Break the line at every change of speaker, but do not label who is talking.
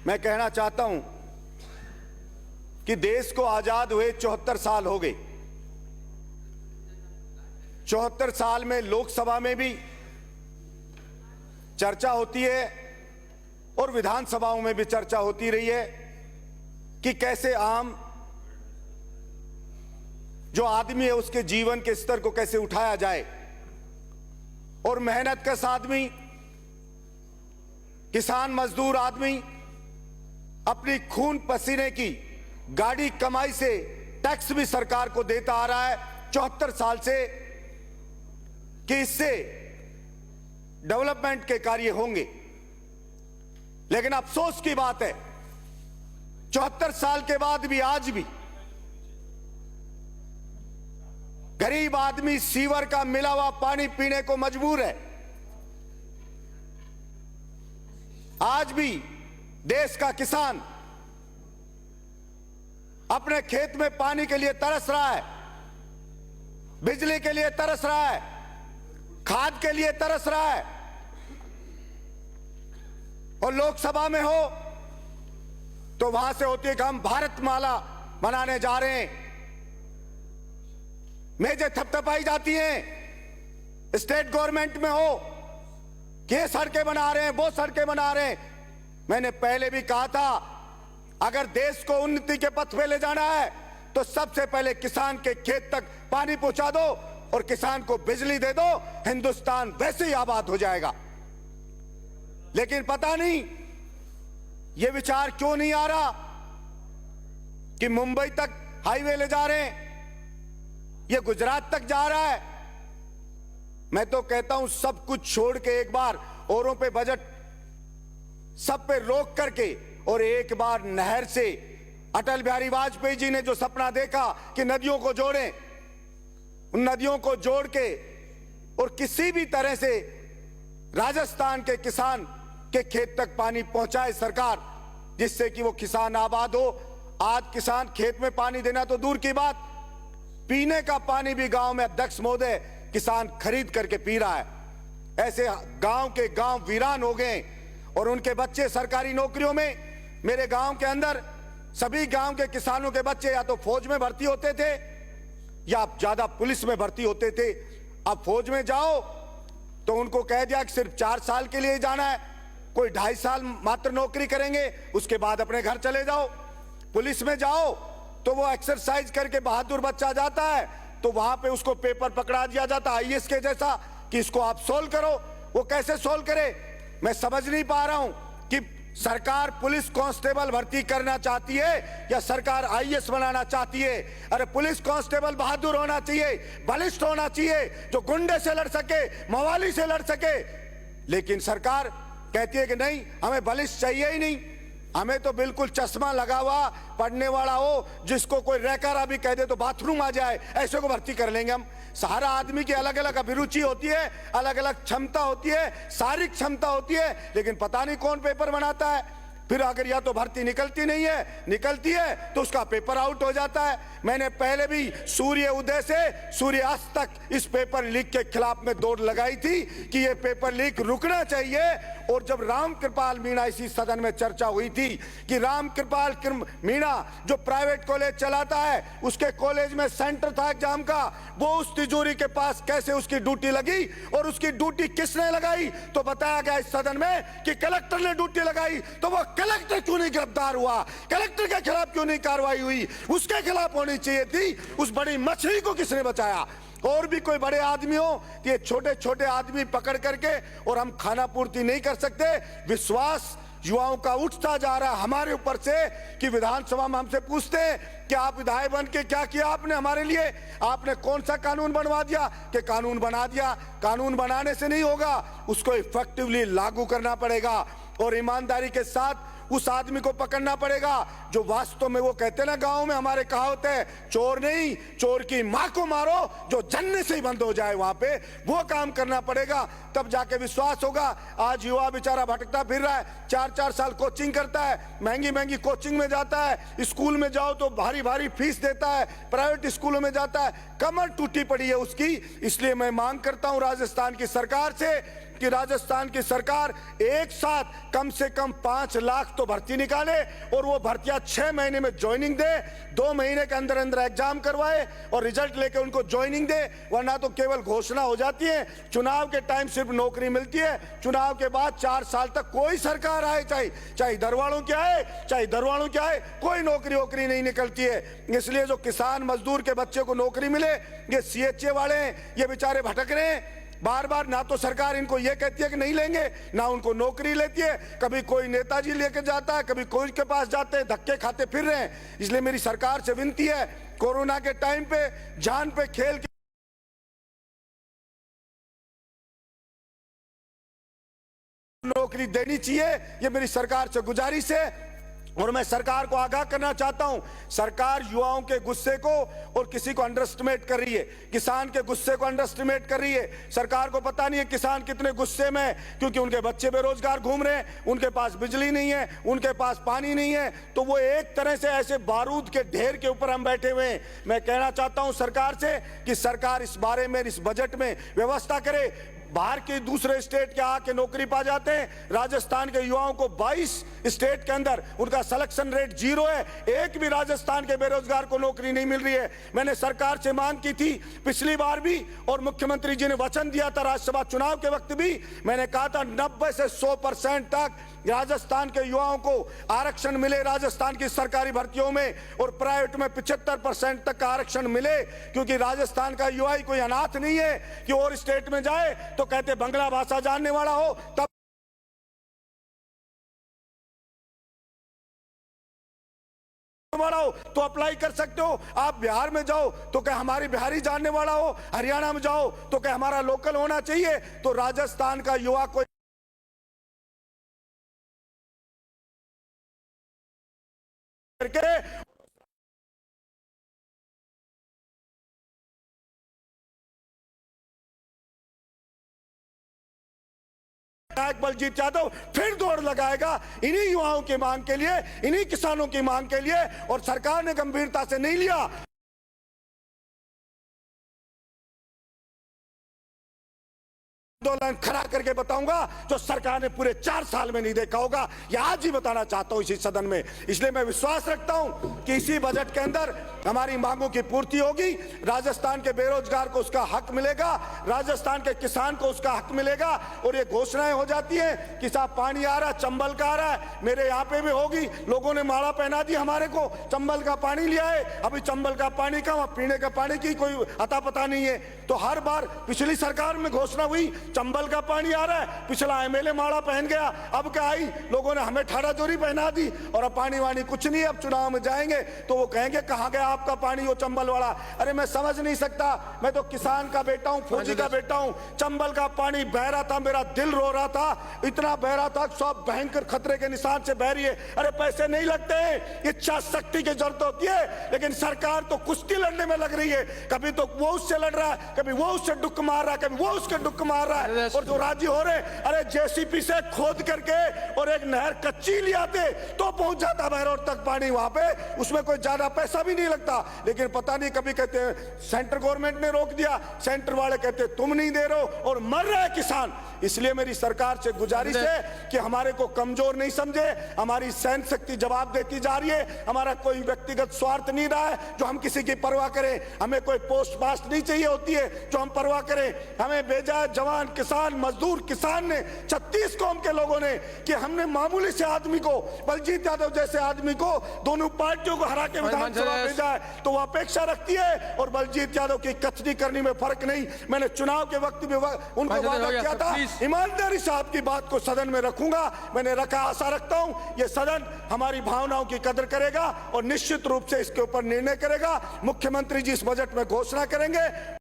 मैं कहना चाहता हूं कि देश को आजाद हुए 74 साल हो गए। 74 साल में लोकसभा में भी चर्चा होती है और विधानसभाओं में भी चर्चा होती रही है कि कैसे आम जो आदमी है उसके जीवन के स्तर को कैसे उठाया जाए। और मेहनतकश आदमी, किसान मजदूर आदमी अपनी खून पसीने की गाड़ी कमाई से टैक्स भी सरकार को देता आ रहा है 74 साल से कि इससे डेवलपमेंट के कार्य होंगे। लेकिन अफसोस की बात है 74 साल के बाद भी आज भी गरीब आदमी सीवर का मिला हुआ पानी पीने को मजबूर है। आज भी देश का किसान अपने खेत में पानी के लिए तरस रहा है, बिजली के लिए तरस रहा है, खाद के लिए तरस रहा है। और लोकसभा में हो तो वहां से होती है कि हम भारत माला मनाने जा रहे हैं, मेजें थपथपाई जाती हैं। स्टेट गवर्नमेंट में हो कि ये सड़कें बना रहे हैं, वो सड़कें बना रहे हैं। मैंने पहले भी कहा था अगर देश को उन्नति के पथ पे ले जाना है तो सबसे पहले किसान के खेत तक पानी पहुंचा दो और किसान को बिजली दे दो, हिंदुस्तान वैसे ही आबाद हो जाएगा। लेकिन पता नहीं ये विचार क्यों नहीं आ रहा कि मुंबई तक हाईवे ले जा रहे हैं, ये गुजरात तक जा रहा है। मैं तो कहता हूं सब कुछ छोड़ के एक बार औरों पे बजट सब पे रोक करके और एक बार नहर से अटल बिहारी वाजपेयी जी ने जो सपना देखा कि नदियों को जोड़ें, उन नदियों को जोड़ के और किसी भी तरह से राजस्थान के किसान के खेत तक पानी पहुंचाए सरकार, जिससे कि वो किसान आबाद हो। आज किसान खेत में पानी देना तो दूर की बात, पीने का पानी भी गांव में अध्यक्ष महोदय किसान खरीद करके पी रहा है। ऐसे गांव के गांव वीरान हो गए और उनके बच्चे सरकारी नौकरियों में। मेरे गांव के अंदर सभी गांव के किसानों के बच्चे या तो फौज में भर्ती होते थे या ज्यादा पुलिस में भर्ती होते थे। अब फौज में जाओ तो उनको कह दिया कि सिर्फ 4 साल के लिए जाना है, कोई 2.5 साल मात्र नौकरी करेंगे, उसके बाद अपने घर चले जाओ। पुलिस में जाओ तो वो एक्सरसाइज करके बहादुर बच्चा जाता है तो वहां पे उसको पेपर पकड़ा दिया जाता आईएएस के जैसा कि इसको आप सोल्व करो। वो कैसे सोल्व करे? मैं समझ नहीं पा रहा हूं कि सरकार पुलिस कांस्टेबल भर्ती करना चाहती है या सरकार आईएएस बनाना चाहती है। अरे पुलिस कांस्टेबल बहादुर होना चाहिए, बलिष्ठ होना चाहिए, जो गुंडे से लड़ सके, मवाली से लड़ सके। लेकिन सरकार कहती है कि नहीं, हमें बलिष्ठ चाहिए ही नहीं, हमें तो बिल्कुल चश्मा लगा हुआ पढ़ने वाला हो, जिसको कोई रैकर भी कह दे तो बाथरूम आ जाए, ऐसे को भर्ती कर लेंगे हम। सारा आदमी की अलग अलग अभिरुचि होती है, अलग अलग क्षमता होती है, शारीरिक क्षमता होती है, लेकिन पता नहीं कौन पेपर बनाता है। फिर अगर या तो भर्ती निकलती नहीं है, निकलती है तो उसका पेपर आउट हो जाता है। मैंने पहले भी सूर्य उदय से सूर्यास्त तक इस पेपर लीक के खिलाफ में दौड़ लगाई थी कि ये पेपर लीक रुकना चाहिए। और जब राम कृपाल मीणा इसी सदन में चर्चा हुई थी कि राम कृपाल मीणा जो प्राइवेट कॉलेज चलाता है, उसके कॉलेज में सेंटर था एग्जाम का, वो उस तिजोरी के पास कैसे उसकी ड्यूटी लगी और उसकी ड्यूटी किसने लगाई, तो बताया गया इस सदन में कि कलेक्टर ने ड्यूटी लगाई। तो वो कलेक्टर क्यों नहीं गिरफ्तार हुआ? कलेक्टर के खिलाफ क्यों नहीं कार्रवाई हुई? उसके खिलाफ होनी चाहिए थी। उस बड़ी मछली को किसने बचाया? और भी कोई बड़े आदमी हो, ये छोटे छोटे आदमी पकड़ करके और हम खाना पूर्ति नहीं कर सकते। विश्वास युवाओं का उठता जा रहा है हमारे ऊपर से कि विधानसभा में हमसे पूछते हैं कि आप विधायक बन के क्या किया आपने हमारे लिए, आपने कौन सा कानून बनवा दिया? कि कानून बना दिया। कानून बनाने से नहीं होगा, उसको इफेक्टिवली लागू करना पड़ेगा और ईमानदारी के साथ उस आदमी को पकड़ना पड़ेगा जो वास्तव में, वो कहते ना गांव में हमारे कहावत है, चोर नहीं चोर की मां को मारो, जो जन्नत से ही बंद हो जाए वहां पे, वो काम करना पड़ेगा, तब जाके विश्वास होगा। आज युवा बेचारा भटकता फिर रहा है, 4-4 साल कोचिंग करता है, महंगी महंगी कोचिंग में जाता है, स्कूल में जाओ तो भारी भारी फीस देता है, प्राइवेट स्कूलों में जाता है, कमर टूटी पड़ी है उसकी। इसलिए मैं मांग करता हूं राजस्थान की सरकार से कि राजस्थान की सरकार एक साथ कम से कम 5 लाख तो भर्ती निकाले और वो भर्तियां 6 महीने में ज्वाइनिंग दे, 2 महीने के अंदर अंदर एग्जाम करवाए और रिजल्ट लेके उनको ज्वाइनिंग दे। वरना तो केवल घोषणा हो जाती है, चुनाव के टाइम सिर्फ नौकरी मिलती है, चुनाव के बाद 4 साल तक कोई सरकार आए, चाहे दरवाड़ों की आए चाहे दरवाड़ों की आए, कोई नौकरी वोकरी नहीं निकलती है। इसलिए जो किसान मजदूर के बच्चे को नौकरी मिले, ये CHA वाले हैं, ये बेचारे भटक रहे हैं बार बार। ना तो सरकार इनको ये कहती है कि नहीं लेंगे, ना उनको नौकरी लेती है। कभी कोई नेताजी लेके जाता है, कभी कोई के पास जाते हैं, धक्के खाते फिर रहे हैं। इसलिए मेरी सरकार से विनती है, कोरोना के टाइम पे जान पे खेल नौकरी देनी चाहिए, ये मेरी सरकार से गुजारिश है। और मैं सरकार को आगाह करना चाहता हूं, सरकार युवाओं के गुस्से को और किसी को अंडर एस्टिमेट कर रही है, किसान के गुस्से को अंडर एस्टिमेट कर रही है। सरकार को पता नहीं है किसान कितने गुस्से में है, क्योंकि उनके बच्चे बेरोजगार घूम रहे हैं, उनके पास बिजली नहीं है, उनके पास पानी नहीं है, तो वो एक तरह से ऐसे बारूद के ढेर के ऊपर हम बैठे हुए हैं। मैं कहना चाहता हूं सरकार से कि सरकार इस बारे में, इस बजट में व्यवस्था करे। बाहर के दूसरे स्टेट के आके नौकरी पा जाते हैं, राजस्थान के युवाओं को 22 स्टेट के अंदर उनका सिलेक्शन रेट 0 है, एक भी राजस्थान के बेरोजगार को नौकरी नहीं मिल रही है। मैंने सरकार से मांग की थी पिछली बार भी, और मुख्यमंत्री जी ने वचन दिया था राज्यसभा चुनाव के वक्त भी, मैंने कहा था 90 से 100% तक राजस्थान के युवाओं को आरक्षण मिले राजस्थान की सरकारी भर्तियों में, और प्राइवेट में 75% तक का आरक्षण मिले। क्योंकि राजस्थान का युवा ही कोई अनाथ नहीं है कि और स्टेट में जाए तो कहते बंगला भाषा जानने वाला हो तब हो तो अप्लाई कर सकते हो। आप बिहार में जाओ तो क्या हमारी बिहारी जानने वाला हो, हरियाणा में जाओ तो क्या हमारा लोकल होना चाहिए। तो राजस्थान का युवा को करके बलजीत यादव फिर दौड़ लगाएगा इन्हीं युवाओं की मांग के लिए, इन्हीं किसानों की मांग के लिए, और सरकार ने गंभीरता से नहीं लिया। आंदोलन खड़ा करके बताऊंगा जो सरकार ने पूरे 4 साल में नहीं देखा होगा, यह आज ही बताना चाहता हूं इसी सदन में। इसलिए मैं विश्वास रखता हूं कि इसी बजट के अंदर हमारी मांगों की पूर्ति होगी, राजस्थान के बेरोजगार को उसका हक मिलेगा, राजस्थान के किसान को उसका हक मिलेगा। और ये घोषणाएं हो जाती हैं कि साहब पानी आ रहा है, चंबल का आ रहा है, मेरे यहाँ पे भी होगी, लोगों ने माला पहना दी हमारे को, चंबल का पानी लिया है, अभी चंबल का पानी का, वहां पीने का पानी की कोई अता पता नहीं है। तो हर बार पिछली सरकार में घोषणा हुई चंबल का पानी आ रहा है, पिछला MLA माला पहन गया, अब क्या आई, लोगों ने हमें ठाड़ा चोरी पहना दी, और अब पानी वानी कुछ नहीं है। अब चुनाव में जाएंगे तो वो कहेंगे कहां गया आपका पानी, वो चंबल वाला। अरे मैं समझ नहीं सकता, मैं तो किसान का बेटा हूं, फौजी का बेटा हूं। चंबल का पानी बह रहा था, मेरा दिल रो रहा था, इतना बह रहा था, सब भयंकर खतरे के निशान से बह रही है। अरे पैसे नहीं लगते, इच्छा शक्ति की जरूरत होती है, लेकिन सरकार तो कुश्ती लड़ने में लग रही है। कभी तो वो उससे लड़ रहा है, कभी वो उससे डुक मार रहा है, कभी वो उसके डुक मार रहा है, और जो राजी हो रहे, अरे JCP से खोद करके और एक नहर कच्ची ले आते तो पहुंच जाता बहरौर तक पानी वहां पे, उसमें कोई ज्यादा पैसा भी नहीं लगता। लेकिन पता नहीं, कभी कहते हैं सेंट्रल गवर्नमेंट ने रोक दिया, सेंटर वाले कहते तुम नहीं दे रहे हो, और मर रहे हैं किसान। इसलिए मेरी सरकार से गुजारिश है कि हमारे को कमजोर नहीं समझे, हमारी सैन्य शक्ति जवाब देती जा रही है, हमारा कोई व्यक्तिगत स्वार्थ नहीं रहा है जो हम किसी की परवाह करें, हमें कोई पोस्ट पास्ट नहीं चाहिए होती है जो हम परवाह करें। हमें भेजा है जवान, किसान, मजदूर, किसान ने, 36 कौम के लोगों ने, कि हमने मामूली से आदमी को, बलजीत यादव जैसे आदमी को, दोनों पार्टियों को हरा के विधानसभा भेजा है, तो वो अपेक्षा रखती है। और बलजीत यादव की कथनी करनी में फर्क नहीं, मैंने चुनाव के वक्त भी उनको वादा किया था, ईमानदारी से आपकी बात को सदन में रखूंगा, मैंने रखा, आशा रखता हूं ये सदन हमारी भावनाओं की कदर करेगा और निश्चित रूप से इसके ऊपर निर्णय करेगा। मुख्यमंत्री जी इस बजट में घोषणा करेंगे।